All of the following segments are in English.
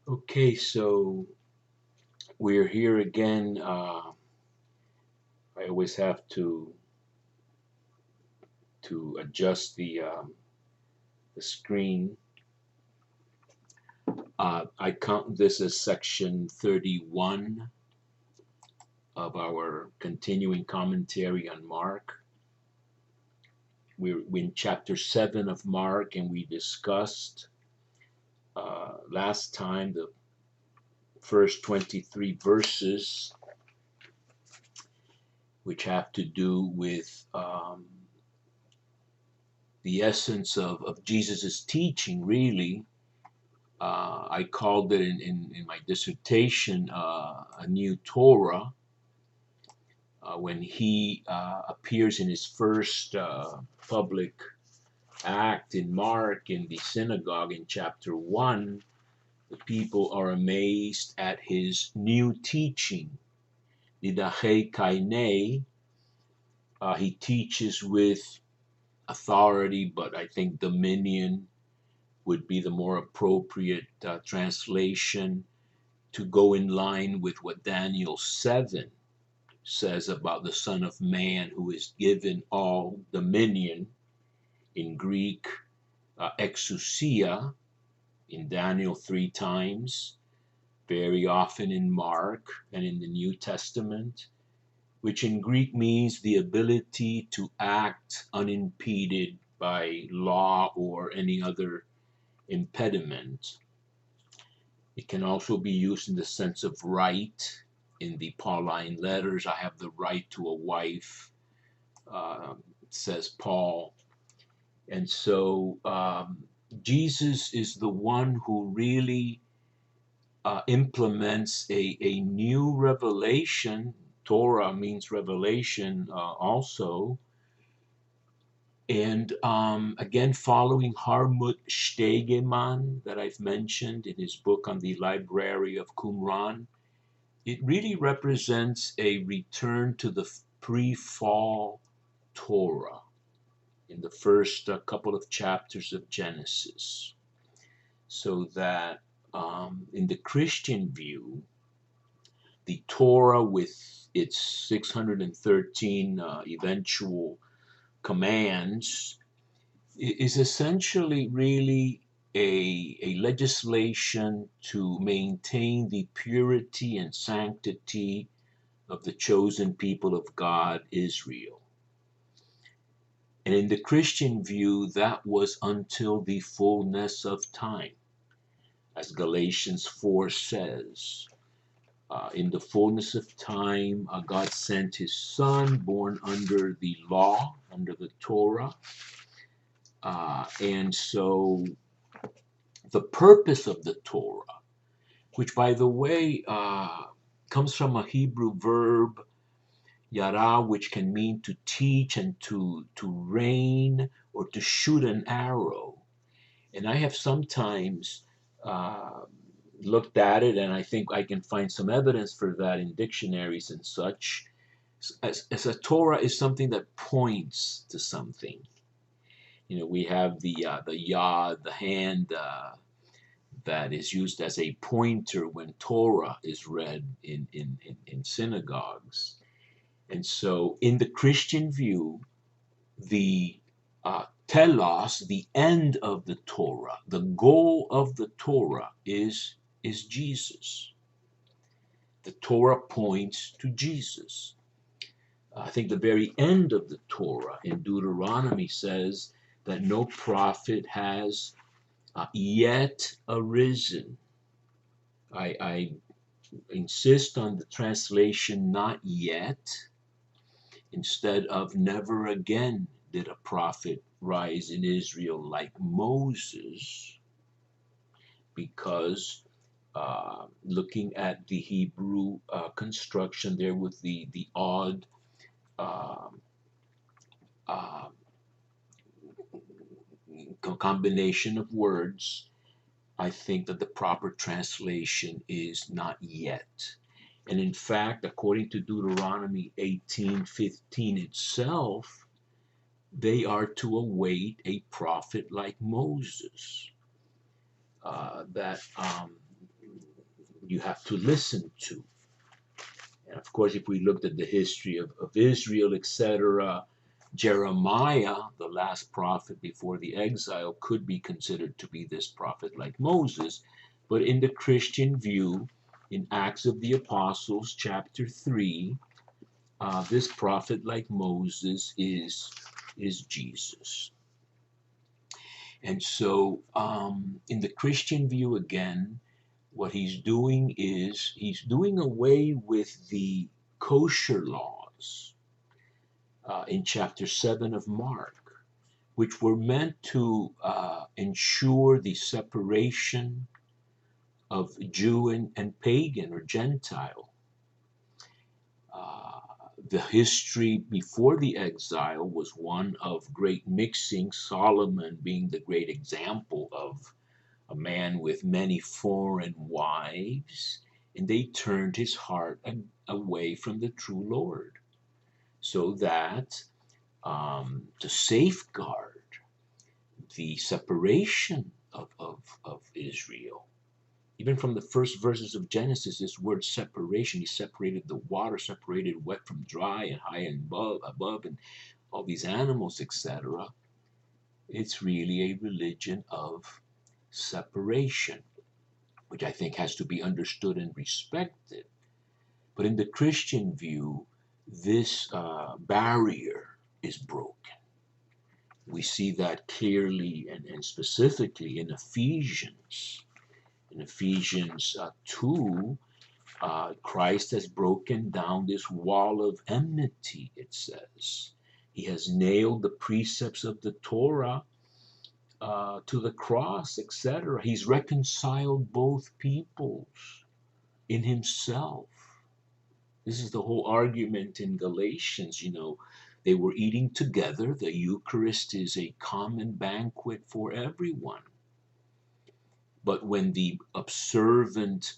Okay, so we're here again. I always have to adjust the screen. I count this as section 31 of our continuing commentary on Mark. We're in chapter 7 of Mark, and we discussed last time the first 23 verses, which have to do with the essence of Jesus' teaching, really. I called it in my dissertation a new Torah when he appears in his first public act in Mark in the synagogue in chapter 1. The people are amazed at his new teaching. Didache kaine. He teaches with authority, but I think dominion would be the more appropriate translation to go in line with what Daniel 7 says about the Son of Man, who is given all dominion, in Greek, exousia, in Daniel 3 times, very often in Mark and in the New Testament, which in Greek means the ability to act unimpeded by law or any other impediment. It can also be used in the sense of right. In the Pauline letters, I have the right to a wife, says Paul. And so Jesus is the one who really implements a new revelation. Torah means revelation also. And again, following Harmut Stegemann, that I've mentioned in his book on the Library of Qumran, it really represents a return to the pre-fall Torah in the first couple of chapters of Genesis. So that in the Christian view, the Torah with its 613 eventual commands is essentially really a legislation to maintain the purity and sanctity of the chosen people of God, Israel. And in the Christian view, that was until the fullness of time. As Galatians 4 says, in the fullness of time, God sent his Son, born under the law, under the Torah. And so the purpose of the Torah, which, by the way, comes from a Hebrew verb, yara, which can mean to teach and to reign or to shoot an arrow. And I have sometimes looked at it, and I think I can find some evidence for that in dictionaries and such, as a Torah is something that points to something. You know, we have the yad, the hand, that is used as a pointer when Torah is read in synagogues. And so, in the Christian view, the telos, the end of the Torah, the goal of the Torah is Jesus. The Torah points to Jesus. I think the very end of the Torah in Deuteronomy says that no prophet has yet arisen. I insist on the translation not yet, instead of never again did a prophet rise in Israel like Moses, because looking at the Hebrew construction there with the odd uh, uh, combination of words, I think that the proper translation is not yet. And in fact, according to Deuteronomy 18:15 itself, they are to await a prophet like Moses. That you have to listen to. And of course, if we looked at the history of Israel, etc., Jeremiah, the last prophet before the exile, could be considered to be this prophet like Moses. But in the Christian view, in Acts of the Apostles, chapter 3, this prophet like Moses is Jesus. And so, in the Christian view, again, what he's doing is he's doing away with the kosher laws in chapter 7 of Mark, which were meant to ensure the separation of Jew and pagan or Gentile. The history before the exile was one of great mixing, Solomon being the great example of a man with many foreign wives, and they turned his heart away from the true Lord, so that to safeguard the separation of Israel. Even from the first verses of Genesis, this word separation, he separated the water, separated wet from dry, and high and above, and all these animals, etc. It's really a religion of separation, which I think has to be understood and respected. But in the Christian view, this barrier is broken. We see that clearly and specifically in Ephesians. In Ephesians 2, Christ has broken down this wall of enmity, it says. He has nailed the precepts of the Torah to the cross, etc. He's reconciled both peoples in himself. This is the whole argument in Galatians. They were eating together. The Eucharist is a common banquet for everyone. But when the observant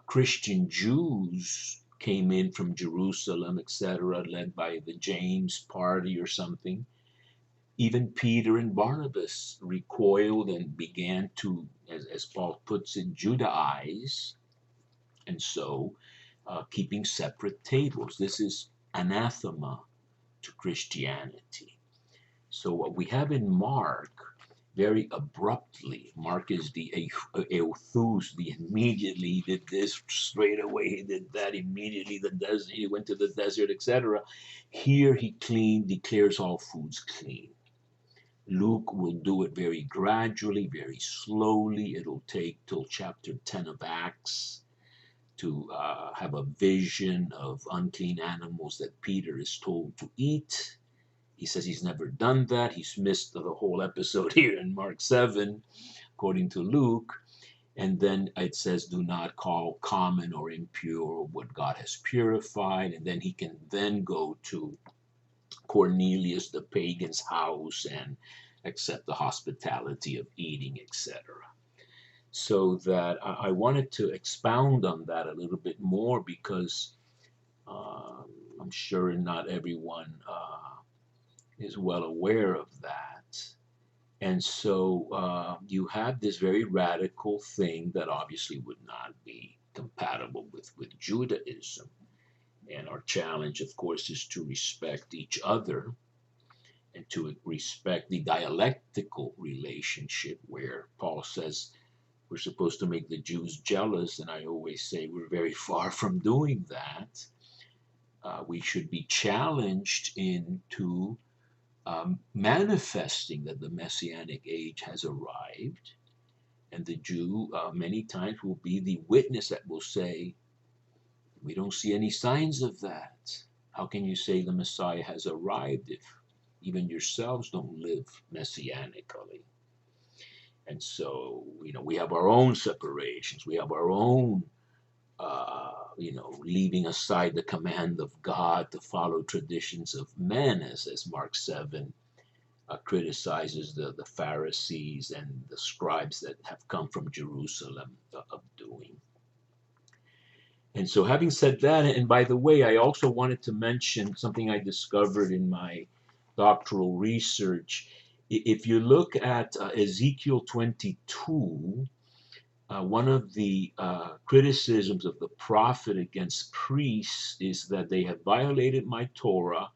Christian Jews came in from Jerusalem, etc., led by the James party or something, even Peter and Barnabas recoiled and began to, as Paul puts it, Judaize, and so keeping separate tables. This is anathema to Christianity. So what we have in Mark, very abruptly, Mark is the euthus, the immediately, he did this straight away, he did that immediately, the desert, he went to the desert, etc. Here he declares all foods clean. Luke will do it very gradually, very slowly. It'll take till chapter 10 of Acts to have a vision of unclean animals that Peter is told to eat. He says he's never done that. He's missed the whole episode here in Mark 7, according to Luke. And then it says, do not call common or impure what God has purified. And then he can then go to Cornelius, the pagan's house, and accept the hospitality of eating, etc. So that I wanted to expound on that a little bit more because I'm sure not everyone is well aware of that. And so you have this very radical thing that obviously would not be compatible with Judaism. And our challenge, of course, is to respect each other and to respect the dialectical relationship where Paul says we're supposed to make the Jews jealous. And I always say we're very far from doing that. We should be challenged into manifesting that the Messianic age has arrived. And the Jew many times will be the witness that will say, we don't see any signs of that. How can you say the Messiah has arrived if even yourselves don't live messianically? And so, we have our own separations. We have our own, leaving aside the command of God to follow traditions of men, as Mark 7 criticizes the Pharisees and the scribes that have come from Jerusalem of doing. And so having said that, and by the way, I also wanted to mention something I discovered in my doctoral research. If you look at Ezekiel 22, One of the criticisms of the prophet against priests is that they have violated my Torah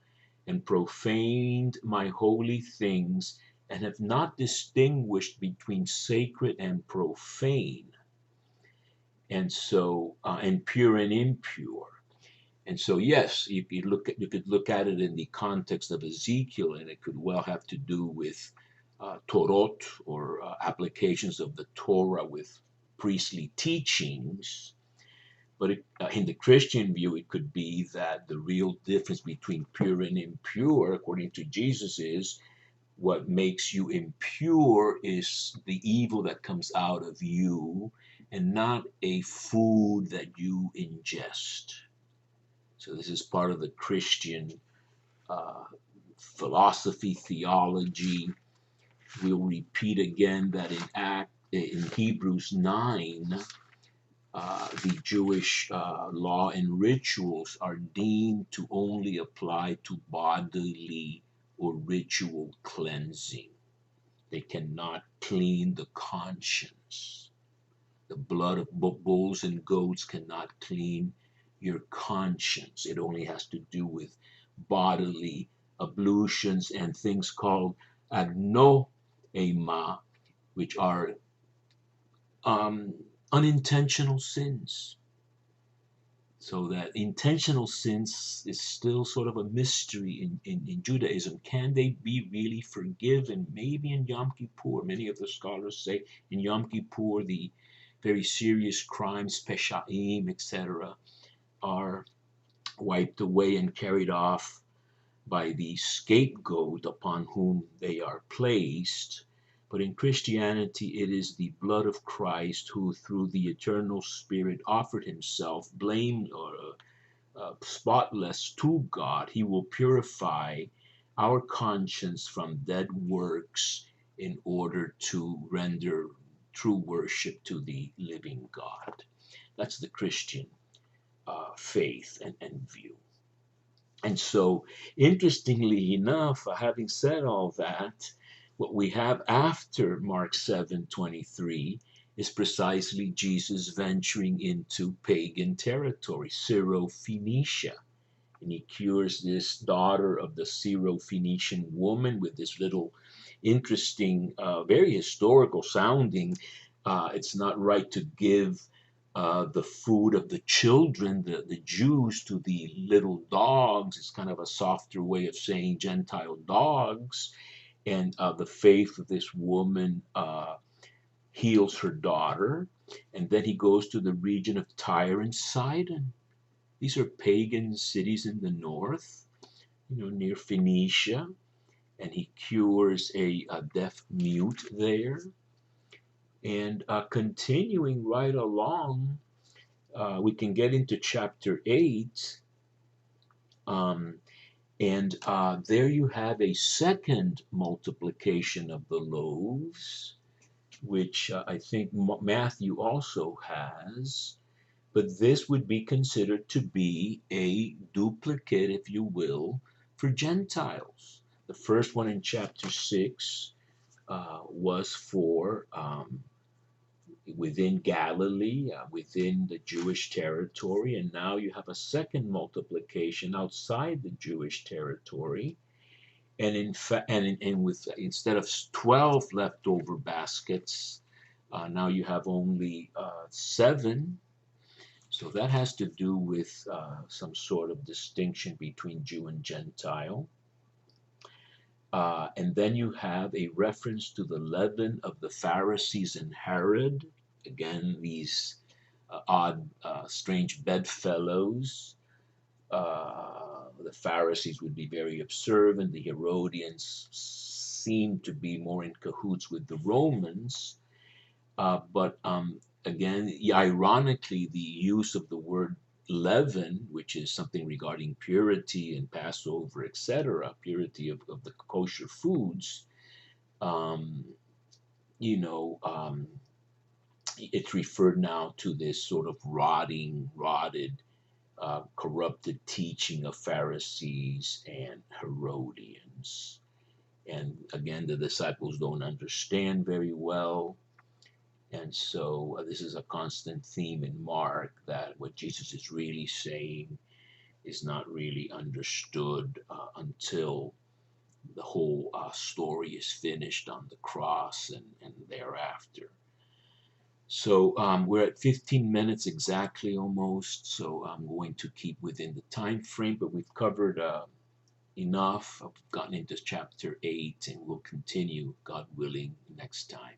and profaned my holy things and have not distinguished between sacred and profane, and pure and impure. And so, yes, you could look at it in the context of Ezekiel, and it could well have to do with Torot, or applications of the Torah with priestly teachings. But in the Christian view, it could be that the real difference between pure and impure, according to Jesus, is what makes you impure is the evil that comes out of you, and not a food that you ingest. So this is part of the Christian uh, philosophy, theology. We'll repeat again that in Hebrews 9, the Jewish law and rituals are deemed to only apply to bodily or ritual cleansing. They cannot clean the conscience. The blood of bulls and goats cannot clean your conscience. It only has to do with bodily ablutions and things called agnoema, which are um, unintentional sins. So that intentional sins is still sort of a mystery in Judaism. Can they be really forgiven? Maybe in Yom Kippur. Many of the scholars say in Yom Kippur the very serious crimes, peshaim, etc., are wiped away and carried off by the scapegoat upon whom they are placed. But in Christianity, it is the blood of Christ who, through the eternal Spirit, offered himself blameless or spotless to God. He will purify our conscience from dead works in order to render true worship to the living God. That's the Christian faith and view. And so, interestingly enough, having said all that, what we have after Mark 7:23 is precisely Jesus venturing into pagan territory, Syro-Phoenicia. And he cures this daughter of the Syro-Phoenician woman with this little interesting, very historical sounding. It's not right to give the food of the children, the Jews, to the little dogs. It's kind of a softer way of saying Gentile dogs. And the faith of this woman heals her daughter. And then he goes to the region of Tyre and Sidon. These are pagan cities in the north, near Phoenicia. And he cures a deaf mute there. And continuing right along, we can get into chapter 8, and there you have a second multiplication of the loaves, which I think Matthew also has, but this would be considered to be a duplicate, if you will, for Gentiles. The first one in chapter 6 was for within Galilee, within the Jewish territory, and now you have a second multiplication outside the Jewish territory. And in fact, and with instead of 12 leftover baskets, now you have only 7. So that has to do with some sort of distinction between Jew and Gentile. And then you have a reference to the leaven of the Pharisees and Herod. Again, these odd, strange bedfellows. The Pharisees would be very observant. The Herodians seem to be more in cahoots with the Romans. But again, ironically, the use of the word leaven, which is something regarding purity and Passover, etc., purity of the kosher foods, um, it's referred now to this sort of rotted, corrupted teaching of Pharisees and Herodians. And again, the disciples don't understand very well. And so this is a constant theme in Mark, that what Jesus is really saying is not really understood until the whole story is finished on the cross and thereafter. So we're at 15 minutes exactly almost, so I'm going to keep within the time frame, but we've covered enough. I've gotten into chapter 8, and we'll continue, God willing, next time.